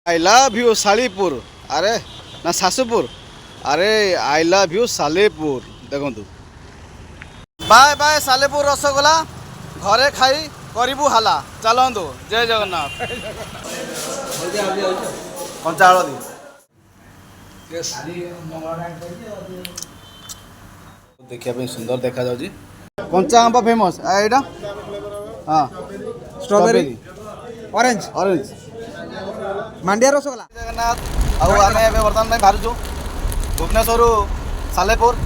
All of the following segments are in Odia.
आई लव यू सालीपुर अरे ना शाशुपुर अरे आई लव यू सालेपुर देखु बाय बाय सालेपुर रसगोला घरे खाई करू हाला चलतु जय जगन्नाथ कंचा हलदी देखा सुंदर देखा जाऊँगी कंचा आंब फेमस एटा हाँ स्ट्रॉबेरी ऑरेंज ऑरेंज मांडिया रसगोला जगन्नाथ आम बर्तमान में बाहर भुवनेश्वर सालेपुर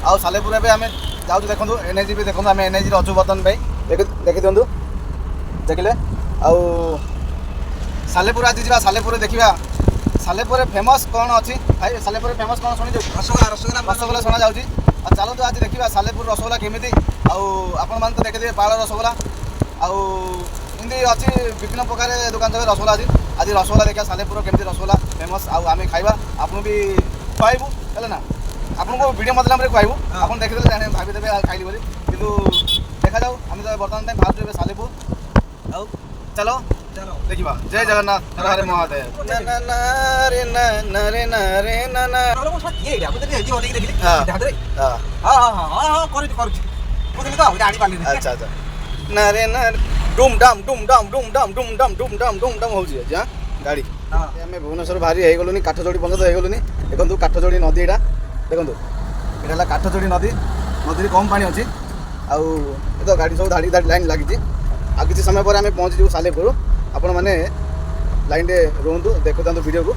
आउ सालेपुर आम जाऊँ देखो एनएजी भी देखो आम एनएजी अच्छु बर्तमान देखी दिखाँ देखिले आउ सालेपुर आज जा सालेपुर देखा सालेपुर फेमस कौन अच्छी भाई सालेपुर फेमस कौन शुणी रसगोला रसगोला रसगोला शुणा जाऊँगी चलते आज देखा सालेपुर रसगोला केमी आपण मैंने तो देखिए पाल रसगोला आमती अच्छी विभिन्न प्रकार दुकान जगह रसगोला आज रसगोला देखा सालेपुर केमी रसगोला फेमस आम खाइबा आपन भी खुआबू है ना आपको वीडियो माध्यम खुआबू आप देखिए भावीदे खाइली बोली कि देखा जाऊ आम बर्तमान टाइम बाहर सालेपुर आउ चलो देखा जय जगन्नाथ हर हर महादेव अच्छा अच्छा नारे नारे डुम डाम डुम डाम डुम डाम डुम डाम डुम डाम डुम डाम हो गाड़ी आम भुवनेश्वर बाहरी हो गलुनी काठजोड़ी पर्यटन हो गलुनी देखो काठजोड़ी नदी यहाँ देखो यहाँ काठजोड़ी नदी नदी कम पानी अच्छी आउ तो गाड़ी सब धाड़ी धाड़ी लाइन लगी आ किसी समय पर आम पहुँची सालेपुर आपण मैंने लाइन रे रुहतु देखु वीडियो को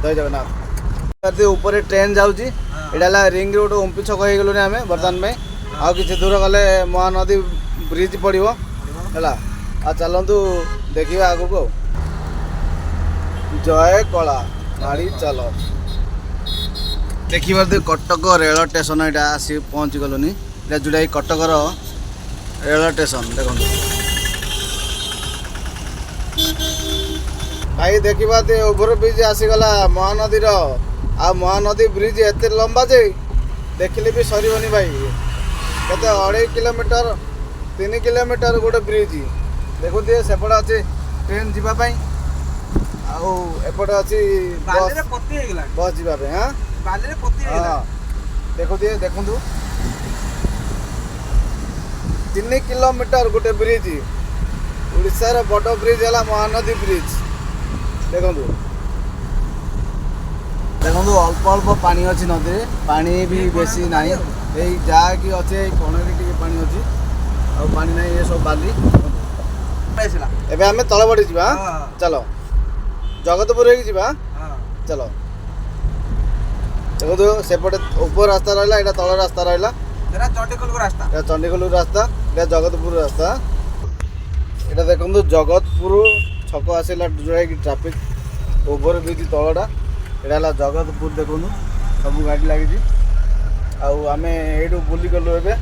जय जगन्नाथ ऊपर ट्रेन जाऊँगी यहाँ रिंग रोड ओम्पी छक हो गलुनी आम बर्तमान में आउ किसी दूर गले महानदी ब्रिज पड़ो है आ चलतु देखा आगू जय कला गाड़ी चल देखिए कटक रेल स्टेशन यहाँ आसी पहुँची गलुनी जोटा कटकर रेल स्टेशन देखो भाई देखा ओभर ब्रिज आसीगला महानदीर आ महानदी ब्रिज एत लंबा जे देखिले भी सरबनी भाई केते 2.5 किलोमीटर 3 किलोमीटर गोटे ब्रिज देखु सेपटे अच्छे ट्रेन जावाई आउपटे अच्छी बस जावाई हाँ देखु देखु 3 किलोमीटर गोटे ब्रिज उड़ीसार बड़ ब्रिज है महानदी ब्रिज देखु देखो अल्प अल्प पानी अच्छी नदी पानी भी बेसी ना जहाँकि अच्छे कणरे टी पानी अच्छी पानी ना ये सब बाली एबे आम तल बड़ी जा चलो जगतपुर जा चलो देखो सेपटे ऊपर रास्ता रहा यहाँ तल रास्ता रहा चंडीखोल रास्ता यहाँ जगतपुर रास्ता यहाँ देखो जगतपुर छक आसला जोड़ा कि ट्राफिक ओभर ब्रिज तलटा यहाँ जगतपुर देखो सब गाड़ी लगी आम यू बुली गलु ए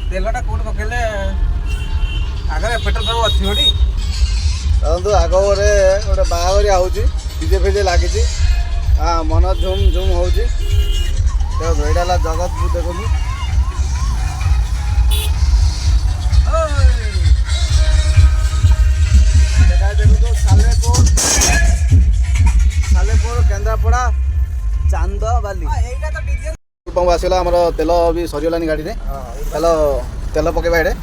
तेलटा कौन पकड़े आगे पेट्रोल पंप अच्छी चलतु आगे गोटे बाहरी डीजे फिजे लगी हाँ मन झुम झुम हो यहाँ जगतपुर देखो सालेपुर केन्द्रापड़ा चांदबाली पंप आसला आम तेल भी सरीगला गाड़ी में तेल तेल पकेबा ये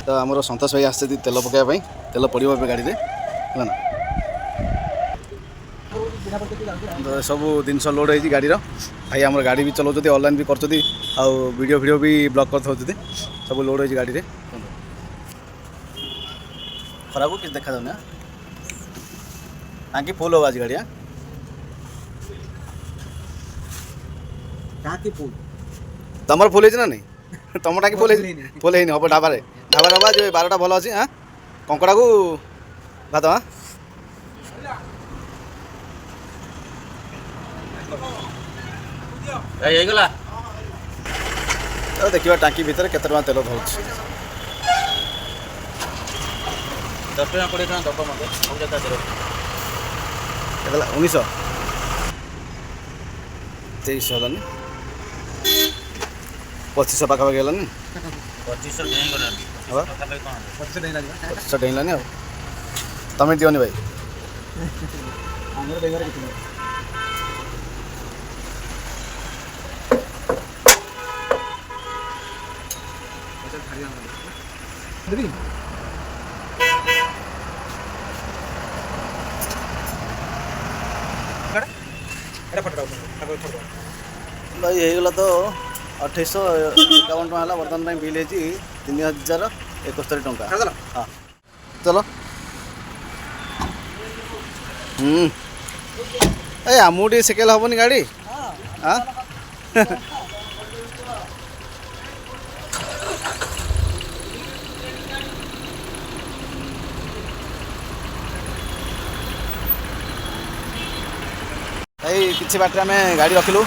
तो आम सतोष भाई आस तेल पकेबाई तेल पड़ो गाड़ी में है ना तो सब जिनस लोड हो गाड़ी भाई आम गाड़ी भी चलाते ऑनलाइन भी कर वीडियो वीडियो भी ब्लॉग कर सब लोड हो गाड़ी में खराब किसी देखा जाऊना टाँगी फुल हो आज गाड़ी फुल तुम फुल ना नहीं तुम टाँगी फुल है हम ढाबार ढाबा जो 12टा भल अच्छी हाँ कंकड़ा को भात हाँ तो देखा टाँकी भितर केते टଙ୍କା तेल धरुछ 10 टଙ୍କା 20 टଙ୍କା दब मत 1900 2300 हेलानी 2500 पाखापाखि हेलानी 2500 ଡେଇଁ ଗଲାଣି ହଁ। ପାଖାପାଖି କ'ଣ ହବ? 25 ଡେଇଁ ଲାଗିବ। ପଚିଶ ଡେଇଁଲାନି ଆଉ ତମେ ଦିଅନି ଭାଇ। ଆମର ଡେଇଁବାରେ କିଛି ନାହିଁ। ଦେବି ଏଟା ଫଟୋ ଭାଇ ହେଇଗଲା ତ 2851 ଟଙ୍କା ହେଲା। ବର୍ତ୍ତମାନ ପାଇଁ ବିଲ୍ ହେଇଛି 3071 ଟଙ୍କା। ଖାଇଦେଲ? ହଁ ଚलो। ଏ ଆମକୁ ଟିକେ ସେକେଲ ହବନି ଗାଡ଼ି? ହଁ ଭାଇ କିଛି ବାଟରେ ଆମେ ଗାଡ଼ି ରଖିଲୁ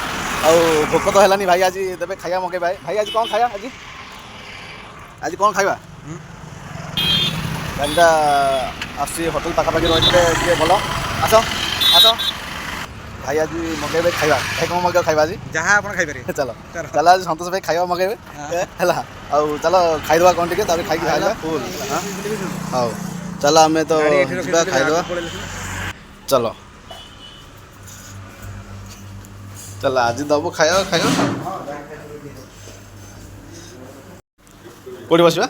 ଆଉ ଭୋକ ତ ହେଲାନି। ଭାଇ ଆଜି ଦେବେ ଖାଇବା ମଗେଇବା। ଭାଇ ଆଜି କ'ଣ ଖାଇବା? ଆଜି କ'ଣ ଖାଇବା? ଗାଡ଼ିଟା ଆସୁଛି ହୋଟେଲ ପାଖାପାଖି ରହିଥିଲେ ଟିକେ ଭଲ। ଆସ ଆସ ଭାଇ ଆଜି ମଗେଇବେ ଖାଇବା। ଭାଇ କ'ଣ ମଗେଇବ ଖାଇବା ଆଜି? ଯାହା ଆପଣ ଖାଇପାରିବେ। ଚାଲ ଚାଲ ଆଜି ସନ୍ତୋଷ ଭାଇ ଖାଇବା ମଗେଇବେ ହେଲା। ଆଉ ଚାଲ ଖାଇଦେବା କ'ଣ ଟିକେ ତାପରେ ଖାଇକି ଖାଇବା ଫୁଲ୍। ହଉ ଚାଲ ଆମେ ତ ଯିବା ଖାଇଦେବା। ଚାଲ ଚାଲ ଆଜି ଦେବୁ ଖାଇବା ଖାଇବା। କୋଉଠି ବସିବା?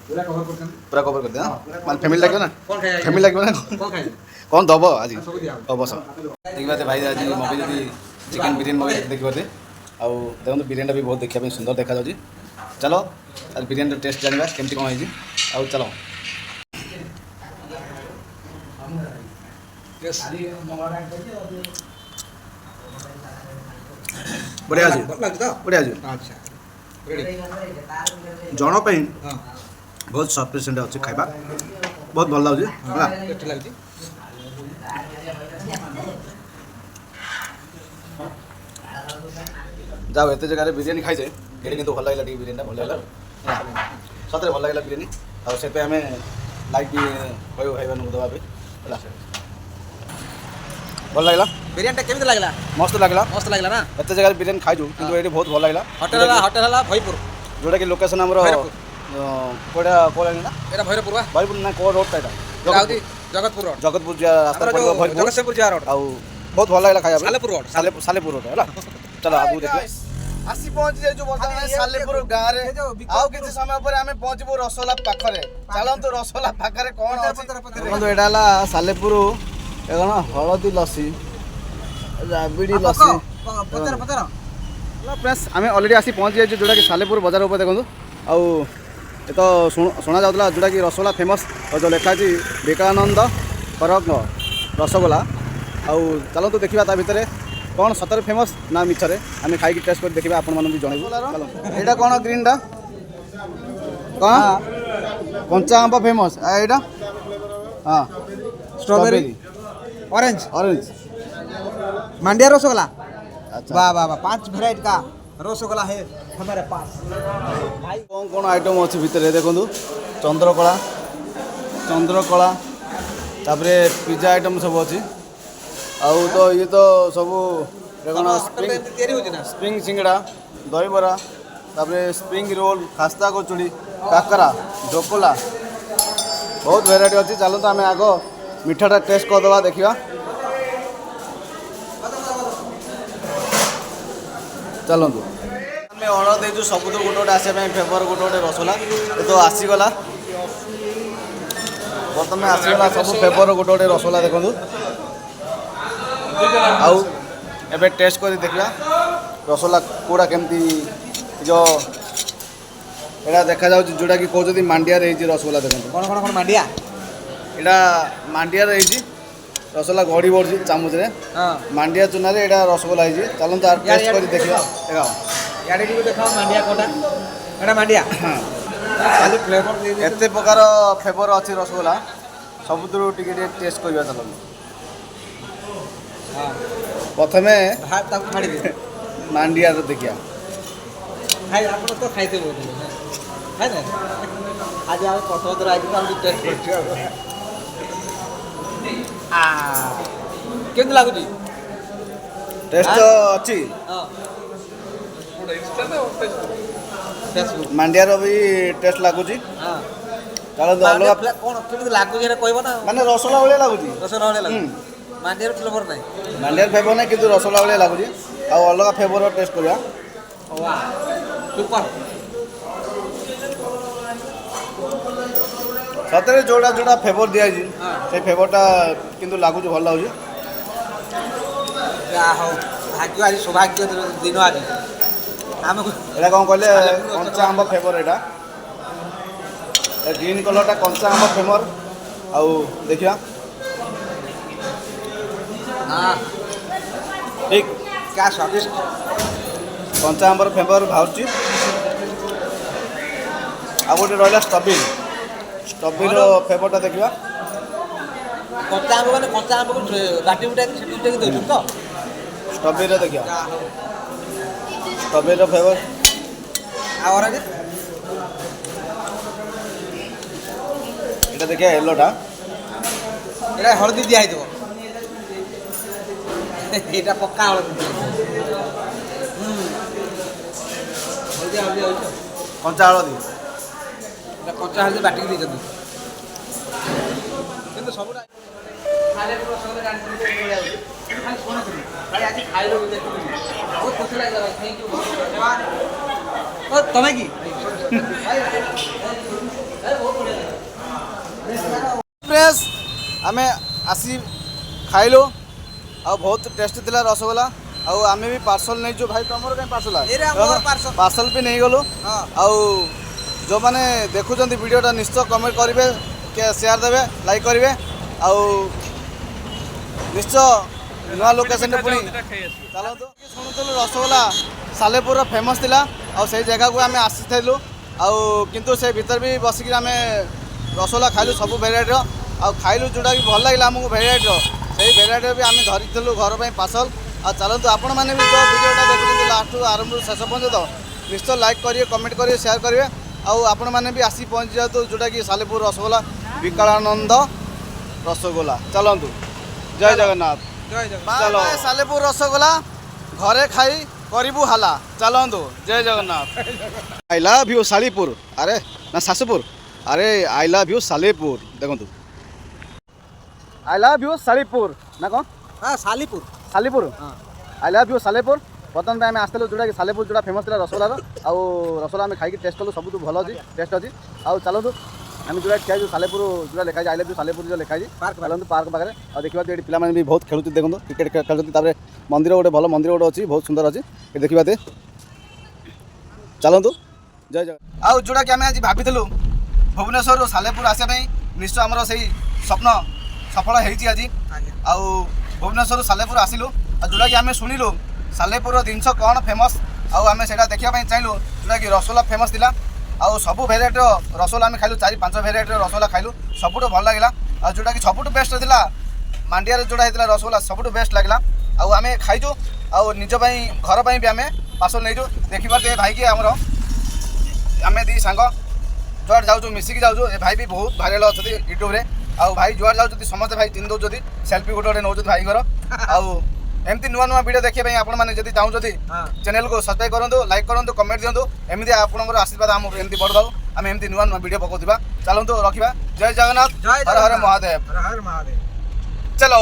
ପୁରା କଭର କରିଦିଅ ମାନେ ଫ୍ୟାମିଲି ଲାଗିବ ନା? ଫ୍ୟାମିଲି ଲାଗିବ ନା? କ'ଣ ଦେବ ଆଜି? ହଉ ବସ। ଦେଖିବା ଭାଇ ଆଜି ମଗେଇଛନ୍ତି ଚିକେନ୍ ବିରିୟାନୀ ମଗେଇ ଦେଖିପାରେ। ଆଉ ଦେଖନ୍ତୁ ବିରିୟାନୀଟା ବି ବହୁତ ଦେଖିବା ପାଇଁ ସୁନ୍ଦର ଦେଖାଯାଉଛି। ଚାଲ ଆଜି ବିରିୟାନୀର ଟେଷ୍ଟ ଜାଣିବା କେମିତି କ'ଣ ହେଇଛି। ଆଉ ଚାଲ ବଢ଼ିଆ ଅଛି ବଢ଼ିଆ ଅଛି। ଜଣ ପାଇଁ ବହୁତ ସଫିସିଏଣ୍ଟ ଅଛି ଖାଇବା। ବହୁତ ଭଲ ଲାଗୁଛି ହେଲା। ଯାଉ ଏତେ ଜାଗାରେ ବିରିୟାନୀ ଖାଇଛେ ଏଠି କିନ୍ତୁ ଭଲ ଲାଗିଲା ଟିକେ ବିରିୟାନୀଟା ଭଲ ଲାଗିଲା ସତରେ ଭଲ ଲାଗିଲା ବିରିୟାନୀ। ଆଉ ସେଥିପାଇଁ ଆମେ ଲାଇକ୍ ବି କହିବୁ ଖାଇବାକୁ ଦେବା ପାଇଁ ହେଲା। ଭଲ ଲାଗିଲା ବିରିୟାନୀଟା କେମିତି ଲାଗିଲା? ମସ୍ତ ଲାଗିଲା। ମସ୍ତ ଲାଗିଲା ନା? ଏତେ ଜାଗାରେ ବିରିୟାନୀ ଖାଇଛୁ କିନ୍ତୁ ଏଠି ବହୁତ ଭଲ ଲାଗିଲା। ହୋଟେଲ ହେଲା ଭଇପୁର। ଯେଉଁଟାକି ଲୋକେସନ୍ ଆମର କୋଉଟା କୋଉଟା ନା ଏଟା ଭୈରବପୁର ବା? ଭଇପୁର ନା କୋଉ ରୋଡ଼ଟା ଏଇଟା? ହଉଛି ଜଗତପୁର ରୋଡ। ଜଗତପୁର ଯିବା ରାସ୍ତା ପଡ଼ିବ ଭଇପୁର। ଜଗତସିଂହପୁର ଯିବା ରୋଡ। ଆଉ ବହୁତ ଭଲ ଲାଗିଲା ଖାଇବା ପାଇଁ। ସାଲେପୁର ରୋଡ। ସାଲେପୁର ରୋଡ଼ ହେଲା। ଚାଲ ଆଗକୁ ଦେଖିବା। ଆସି ପହଞ୍ଚି ଯାଇଛୁ ବର୍ତ୍ତମାନ ସାଲେପୁର ଗାଁରେ। ଆଉ କିଛି ସମୟ ପରେ ଆମେ ପହଞ୍ଚିବୁ ରସଗୋଲା ପାଖରେ। ଚାଲନ୍ତୁ ରସଗୋଲା ପାଖରେ କ'ଣ ଅଛି ଦେଖନ୍ତୁ। ଏଇଟା ହେଲା ସାଲେପୁର କ'ଣ ହଳଦୀ ଲସି ରାବିଡ଼ି ଲସି। ଆମେ ଅଲରେଡ଼ି ଆସି ପହଞ୍ଚି ଯାଇଛୁ ଯେଉଁଟାକି ସାଲେପୁର ବଜାର ଉପରେ ଦେଖନ୍ତୁ। ଆଉ ଏ ତ ଶୁଣା ଯାଉଥିଲା ଯେଉଁଟାକି ରସଗୋଲା ଫେମସ୍ ଯେଉଁ ଲେଖା ଅଛି ବିବେକାନନ୍ଦ କରଙ୍ଗ ରସଗୋଲା। ଆଉ ଚାଲନ୍ତୁ ଦେଖିବା ତା ଭିତରେ କ'ଣ ସତରେ ଫେମସ୍ ନା ମିଛରେ। ଆମେ ଖାଇକି ଟେଷ୍ଟ କରି ଦେଖିବା ଆପଣମାନଙ୍କୁ ଜଣାଇବୁ। ଏଇଟା କ'ଣ ଗ୍ରୀନ୍ଟା କ'ଣ କଞ୍ଚା ଆମ୍ବ ଫେମସ୍? ଏଇଟା ହଁ स्ट्रॉबेरी ऑरेंज ऑरेंज मांडिया रसगुल्ला। अच्छा वाह वाह वाह 5 वैरायटी का रसगुल्ला है हमारे पास। कौन कौन आइटम अच्छी भितर देखो चंद्रकला तापरे पिज्जा आइटम सब अच्छी। आउ तो ये तो सब स्प्रिंग सिंगड़ा दहीबरा तापरे स्प्रिंग रोल खास्ता कचुड़ी काकरा ढोकला बहुत वेराइटी अच्छी। चलो तो आम आग मिठाटा टेस्ट करदे देखा। चलतु आम अर्डर देचु सबुद गोटे गोटे आसपा फेवर गोटे गोटे रसगोला ये तो आसीगला। बर्तमान आसीगला सब फेवर गोटे गोटे रसगोला देखु। आउ एबे टेस्ट कर देखा रसगोला कौड़ा केमती जो एटा देखा जाउछि जोटा कि कहउछथि मांडिया रे रसगोला देखो। कौन कौन कौन मांडिया? एटा मांडिया रे रसगोला गड़ी बढ़ी चामच रे मांडिया चूना रे एटा रसगोला है। चलते तार टेस्ट कर देखा। याडे भी देखाओ मांडिया कोटा एटा मांडिया खाली फ्लेवर दे दे एते प्रकार फ्लेवर अच्छी रसगोला सबुतु टिके टेस्ट करबा। चलो प्रथमे भात ताको फाड़ी दे मांडिया रे देखिया। खाई आपण तो खाइते बोल है ना। आज आ प्रथम आज हम टेस्ट करछि। आ केन लागुची? टेस्ट तो अच्छी हां ଫେସବୁକ୍ ମାଣ୍ଡିଆର ବି ଟେଷ୍ଟ ଲାଗୁଛି। ହଁ ଚାଲନ୍ତୁ ଅଲଗା କ'ଣ କେମିତି ଲାଗୁଛି ସେଟା କହିବ ନା ମାନେ ରସଗୋଲା ଭଳିଆ ଲାଗୁଛି। ରସଗୋଲା ଭଳିଆ ଲାଗୁଛି ମାଣ୍ଡିଆର ଫ୍ଲେଭର ନାହିଁ। ମାଣ୍ଡିଆର ଫ୍ଲେଭର ନାହିଁ କିନ୍ତୁ ରସଗୋଲା ଭଳିଆ ଲାଗୁଛି। ଆଉ ଅଲଗା ଫ୍ଲେଭର ଟେଷ୍ଟ କରିବା। ସୁପର ସତରେ ଯୋଉଟା ଯୋଉଟା ଫ୍ଲେଭର ଦିଆଯାଇଛି ସେଇ ଫ୍ଲେଭରଟା କିନ୍ତୁ ଲାଗୁଛି ଭଲ ଲାଗୁଛି। ଯାହା ହଉ ଭାଗ୍ୟ ଆଜି ସୌଭାଗ୍ୟ ଦିନ ଆଜି ଆମକୁ ଏଇଟା କ'ଣ କହିଲେ କଞ୍ଚା ଆମ୍ବ ଫ୍ଲେଭର ଏଇଟା ଗ୍ରୀନ୍ କଲର୍ଟା କଞ୍ଚା ଆମ୍ବ ଫ୍ଲେଭର। ଆଉ ଦେଖିବା ଠିକ୍ क्या स्वादिष्ट କଞ୍ଚା ଆମ୍ବର ଫ୍ଲେଭର ବାହାରୁଛି। ଆଉ ଗୋଟେ ରହିଲା ଷ୍ଟ୍ରବେରୀର ଫ୍ଲେଭରଟା ଦେଖିବା। କଞ୍ଚା ଆମ୍ବ ମାନେ କଞ୍ଚା ଆମ୍ବକୁ ବାଟି ବୁଟାକି ସେଠି ବୁଟାକି ଦେଉଛନ୍ତି ତ ଷ୍ଟ୍ରବେରୀର ଦେଖିବା ଷ୍ଟ୍ରବେରୀର ଫ୍ଲେଭର। ଆଉ ଅରେଞ୍ଜ ଏଇଟା ଦେଖିବା ୟେଲୋଟା ଏଇଟା ହଳଦୀ ଦିଆ ହେଇଥିବ ଏଇଟା ପକ୍କା ହଳଦୀ ହଳଦିଆ ହଳଦିଆ ହେଉଛି କଞ୍ଚା ହଳଦୀ ଏଇଟା କଞ୍ଚା ହଳଦୀ ବାଟିକି ଦେଇଛନ୍ତି କିନ୍ତୁ ସବୁଟା ତମେ କି ଫ୍ରେଶ୍ ଆମେ ଆସି ଖାଇଲୁ ଆଉ ବହୁତ ଟେଷ୍ଟି ଥିଲା ରସଗୋଲା। ଆଉ ଆମେ ବି ପାର୍ସଲ ନେଇଛୁ। ଭାଇ ତମର କାହିଁ ପାର୍ସଲ ପାର୍ସଲ ବି ନେଇଗଲୁ। ଆଉ ଯେଉଁମାନେ ଦେଖୁଛନ୍ତି ଭିଡ଼ିଓଟା ନିଶ୍ଚୟ କମେଣ୍ଟ କରିବେ, ସେୟାର ଦେବେ, ଲାଇକ୍ କରିବେ। ଆଉ ନିଶ୍ଚୟ ନୂଆ ଲୋକେସନରେ ପୁଣି ଚାଲନ୍ତୁ। ଶୁଣୁଥିଲୁ ରସଗୋଲା ସାଲେପୁରର ଫେମସ୍ ଥିଲା ଆଉ ସେଇ ଜାଗାକୁ ଆମେ ଆସିଥିଲୁ। ଆଉ କିନ୍ତୁ ସେ ଭିତରେ ବି ବସିକି ଆମେ ରସଗୋଲା ଖାଇଲୁ ସବୁ ଭେରାଇଟିର। ଆଉ ଖାଇଲୁ ଯେଉଁଟାକି ଭଲ ଲାଗିଲା ଆମକୁ ଭେରାଇଟିର, ସେଇ ଭେରାଇଟିର ବି ଆମେ ଧରିଥିଲୁ ଘର ପାଇଁ ପାର୍ସଲ। ଆଉ ଚାଲନ୍ତୁ ଆପଣମାନେ ବି ଯେଉଁ ଭିଡ଼ିଓଟା ଦେଖୁଛନ୍ତି ଲାଷ୍ଟରୁ ଆରମ୍ଭରୁ ଶେଷ ପର୍ଯ୍ୟନ୍ତ ନିଶ୍ଚୟ ଲାଇକ୍ କରିବେ, କମେଣ୍ଟ କରିବେ, ସେୟାର କରିବେ। ଆଉ ଆପଣମାନେ ବି ଆସି ପହଞ୍ଚି ଯାଆନ୍ତୁ ଯେଉଁଟାକି ସାଲେପୁର ରସଗୋଲା ବିକଳାନନ୍ଦ ରସଗୋଲା। ଚାଲନ୍ତୁ ଜୟ ଜଗନ୍ନାଥ। ଚାଲ ସାଲେପୁର ରସଗୋଲା ଘରେ ଖାଇ କରିବୁ ହାଲା। ଚାଲନ୍ତୁ ଜୟ Jagannath. I love you Salepur. ଆରେ ନା ଶାଶୁପୁର। ଆରେ ଆଇ ଲଭ୍ ୟୁ ସାଲେପୁର। ଦେଖନ୍ତୁ ଆଇ ଲଭ୍ ୟୁ ସାଲେପୁର ନା କ'ଣ Salipur Salepur. I love you Salepur. ବର୍ତ୍ତମାନ ପାଇଁ ଆମେ ଆସିଥିଲୁ ଯେଉଁଟାକି ସାଲେପୁର ଯେଉଁଟା ଫେମସ୍ ଥିଲା ରସଗୋଲାର। ଆଉ ରସଗୋଲା ଆମେ ଖାଇକି ଟେଷ୍ଟ କଲୁ, ସବୁଠୁ ଭଲ ଅଛି, ଟେଷ୍ଟ ଅଛି। ଆଉ ଚାଲନ୍ତୁ ଆମେ ଯେଉଁଟା ଠିଆ ହେଇଛୁ ସାଲେପୁର ଯେଉଁଟା ଲେଖା ହେଇଛି ଆଇ ଲଭ୍ ୟୁ ସାଲେପୁର ଯେଉଁ ଲେଖା ହେଇଛି ଚାଲନ୍ତୁ ପାର୍କ ପାଖରେ। ଆଉ ଦେଖିବା ଏଠି ପିଲାମାନେ ବି ବହୁତ ଖେଳୁଛନ୍ତି, ଦେଖନ୍ତୁ କ୍ରିକେଟ୍ ଖେଳୁଛନ୍ତି। ତାପରେ ମନ୍ଦିର ଗୋଟେ ଭଲ ମନ୍ଦିର ଗୋଟେ ଅଛି, ବହୁତ ସୁନ୍ଦର ଅଛି, ଏଠି ଦେଖିବା ଦେ। ଚାଲନ୍ତୁ ଜୟ ଜଗନ୍ନାଥ। ଆଉ ଯେଉଁଟାକି ଆମେ ଆଜି ଭାବିଥିଲୁ ଭୁବନେଶ୍ୱରରୁ ସାଲେପୁର ଆସିବା ପାଇଁ, ନିଶ୍ଚୟ ଆମର ସେଇ ସ୍ୱପ୍ନ ସଫଳ ହେଇଛି ଆଜି। ଆଉ ଭୁବନେଶ୍ୱରରୁ ସାଲେପୁର ଆସିଲୁ। ଆଉ ଯେଉଁଟାକି ଆମେ ଶୁଣିଲୁ ସାଲେପୁରର ଜିନିଷ କ'ଣ ଫେମସ୍, ଆଉ ଆମେ ସେଇଟା ଦେଖିବା ପାଇଁ ଚାହିଁଲୁ। ଯେଉଁଟାକି ରସଗୋଲା ଫେମସ୍ ଥିଲା। ଆଉ ସବୁ ଭେରାଇଟିର ରସଗୋଲା ଆମେ ଖାଇଲୁ, 4-5 ଭେରାଇଟିର ରସଗୋଲା ଖାଇଲୁ, ସବୁଠୁ ଭଲ ଲାଗିଲା। ଆଉ ଯେଉଁଟାକି ସବୁଠୁ ବେଷ୍ଟ ଥିଲା ମାଣ୍ଡିଆରେ ଯେଉଁଟା ହେଇଥିଲା ରସଗୋଲା, ସବୁଠୁ ବେଷ୍ଟ ଲାଗିଲା। ଆଉ ଆମେ ଖାଇଛୁ, ଆଉ ନିଜ ପାଇଁ ଘର ପାଇଁ ବି ଆମେ ପାର୍ସଲ ନେଇଛୁ। ଦେଖିପାରୁଛୁ ଏ ଭାଇକି ଆମର ଆମେ ଦୁଇ ସାଙ୍ଗ ଯୁଆଡ଼େ ଯାଉଛୁ ମିଶିକି ଯାଉଛୁ। ଏ ଭାଇ ବି ବହୁତ ଭାଇରାଲ ଅଛନ୍ତି ୟୁଟ୍ୟୁବରେ। ଆଉ ଭାଇ ଯୁଆଡ଼େ ଯାଉଛନ୍ତି ସମସ୍ତେ ଭାଇ ଚିହ୍ନି ଦେଉଛନ୍ତି, ସେଲ୍ଫି ଗୋଟେ ଗୋଟେ ନେଉଛନ୍ତି ଭାଇଙ୍କର। ଆଉ ଏମିତି ନୂଆ ନୂଆ ଭିଡ଼ିଓ ଦେଖିବା ପାଇଁ ଆପଣମାନେ ଯଦି ଚାହୁଁଛନ୍ତି ଚ୍ୟାନେଲକୁ ସବସ୍କ୍ରାଇବ୍ କରନ୍ତୁ, ଲାଇକ୍ କରନ୍ତୁ, କମେଣ୍ଟ ଦିଅନ୍ତୁ। ଏମିତି ଆପଣଙ୍କର ଆଶୀର୍ବାଦ ଆମକୁ ଏମିତି ବଢ଼ାଉ, ଆମେ ଏମିତି ନୂଆ ନୂଆ ଭିଡ଼ିଓ ପକାଉଥିବା। ଚାଲନ୍ତୁ ରଖିବା। ଜୟ ଜଗନ୍ନାଥ, ହର ହର ମହାଦେବ। ଚଲୋ।